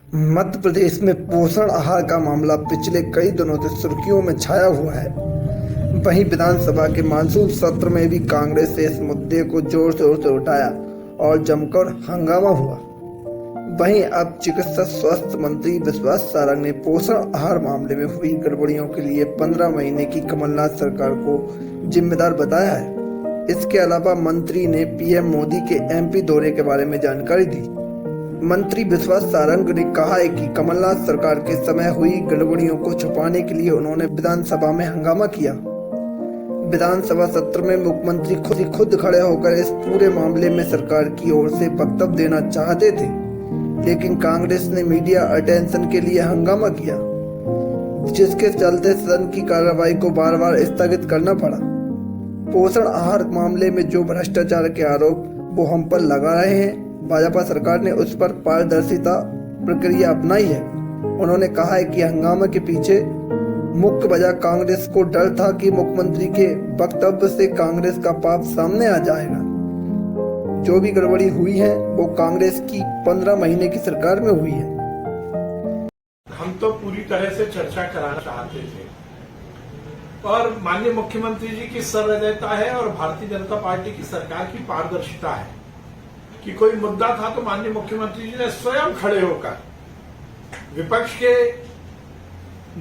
मध्य प्रदेश में पोषण आहार का मामला पिछले कई दिनों से सुर्खियों में छाया हुआ है। वहीं विधानसभा के मानसून सत्र में भी कांग्रेस ने इस मुद्दे को जोर शोर से उठाया और जमकर हंगामा हुआ। वहीं अब चिकित्सा स्वास्थ्य मंत्री विश्वास सारंग ने पोषण आहार मामले में हुई गड़बड़ियों के लिए 15 महीने की कमलनाथ सरकार को जिम्मेदार बताया है। इसके अलावा मंत्री ने पीएम मोदी के एमपी दौरे के बारे में जानकारी दी। मंत्री विश्वास सारंग ने कहा है कि कमलनाथ सरकार के समय हुई गड़बड़ियों को छुपाने के लिए उन्होंने विधानसभा में हंगामा किया। विधानसभा सत्र में मुख्यमंत्री खुद खड़े होकर इस पूरे मामले में सरकार की ओर से वक्तव्य देना चाहते थे, लेकिन कांग्रेस ने मीडिया अटेंशन के लिए हंगामा किया, जिसके चलते सदन की कार्रवाई को बार बार स्थगित करना पड़ा। पोषण आहार मामले में जो भ्रष्टाचार के आरोप वो हम पर लगा रहे हैं, भाजपा सरकार ने उस पर पारदर्शिता प्रक्रिया अपनाई है। उन्होंने कहा है कि हंगामे के पीछे मुख्य वजह कांग्रेस को डर था कि मुख्यमंत्री के वक्तव्य से कांग्रेस का पाप सामने आ जाएगा। जो भी गड़बड़ी हुई है वो कांग्रेस की 15 महीने की सरकार में हुई है। हम तो पूरी तरह से चर्चा कराना चाहते थे और माननीय मुख्यमंत्री जी की सहृदयता है और भारतीय जनता पार्टी की सरकार की पारदर्शिता है कि कोई मुद्दा था तो माननीय मुख्यमंत्री जी ने स्वयं खड़े होकर, विपक्ष के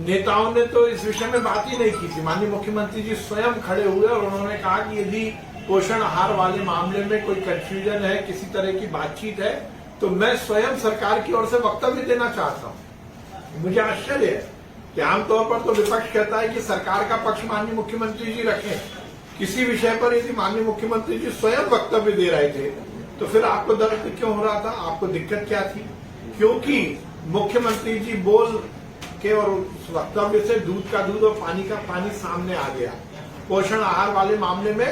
नेताओं ने तो इस विषय में बात ही नहीं की थी, माननीय मुख्यमंत्री जी स्वयं खड़े हुए और उन्होंने कहा कि यदि पोषण आहार वाले मामले में कोई कंफ्यूजन है, किसी तरह की बातचीत है, तो मैं स्वयं सरकार की ओर से वक्तव्य देना चाहता हूं। मुझे आश्चर्य है कि आमतौर पर तो विपक्ष कहता है कि सरकार का पक्ष माननीय मुख्यमंत्री जी रखें। किसी विषय पर यदि माननीय मुख्यमंत्री जी स्वयं वक्तव्य दे रहे थे तो फिर आपको दर्द क्यों हो रहा था, आपको दिक्कत क्या थी? क्योंकि मुख्यमंत्री जी बोल के और उस वक्तव्य से दूध का दूध और पानी का पानी सामने आ गया। पोषण आहार वाले मामले में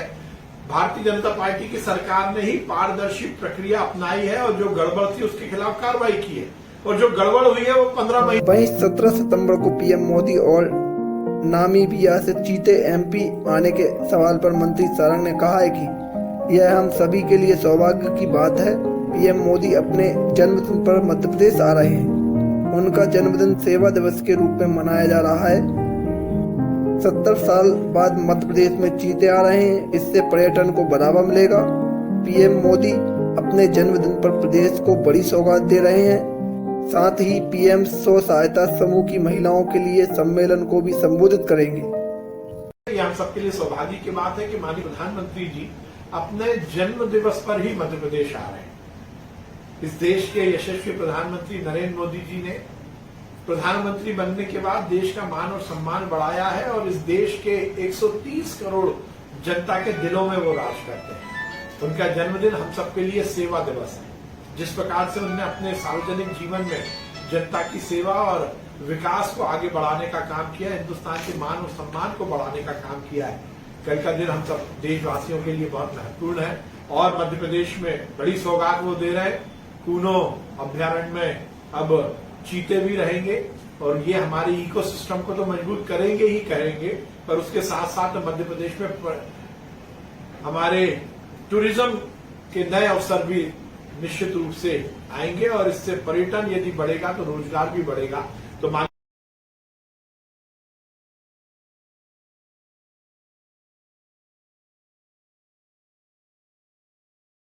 भारतीय जनता पार्टी की सरकार ने ही पारदर्शी प्रक्रिया अपनाई है और जो गड़बड़ थी उसके खिलाफ कार्रवाई की है और जो गड़बड़ हुई है वो 15 महीने। वहीं 17 सितंबर को पीएम मोदी और नामीबिया से चीते एमपी आने के सवाल पर मंत्री सारंग ने कहा है कि यह हम सभी के लिए सौभाग्य की बात है। पीएम मोदी अपने जन्मदिन पर मध्य प्रदेश आ रहे हैं। उनका जन्मदिन सेवा दिवस के रूप में मनाया जा रहा है। 70 साल बाद मध्य प्रदेश में चीते आ रहे हैं, इससे पर्यटन को बढ़ावा मिलेगा। पीएम मोदी अपने जन्मदिन पर प्रदेश को बड़ी सौगात दे रहे हैं। साथ ही पीएम स्व सहायता समूह की महिलाओं के लिए सम्मेलन को भी संबोधित करेंगे। हम सबके लिए सौभाग्य की बात है कि माननीय प्रधानमंत्री जी अपने जन्म दिवस पर ही मध्य प्रदेश आ रहे हैं। इस देश के यशस्वी प्रधानमंत्री नरेंद्र मोदी जी ने प्रधानमंत्री बनने के बाद देश का मान और सम्मान बढ़ाया है और इस देश के 130 करोड़ जनता के दिलों में वो राज करते हैं। उनका जन्मदिन हम सबके लिए सेवा दिवस है। जिस प्रकार से उन्होंने अपने सार्वजनिक जीवन में जनता की सेवा और विकास को आगे बढ़ाने का काम किया, हिंदुस्तान के मान और सम्मान को बढ़ाने का काम किया है, कल का दिन हम सब देशवासियों के लिए बहुत महत्वपूर्ण है और मध्य प्रदेश में बड़ी सौगात वो दे रहे। कूनो अभ्यारण्य में अब चीते भी रहेंगे और ये हमारे इकोसिस्टम को तो मजबूत करेंगे ही करेंगे, पर उसके साथ साथ मध्य प्रदेश में हमारे टूरिज्म के नए अवसर भी निश्चित रूप से आएंगे और इससे पर्यटन यदि बढ़ेगा तो रोजगार भी बढ़ेगा। तो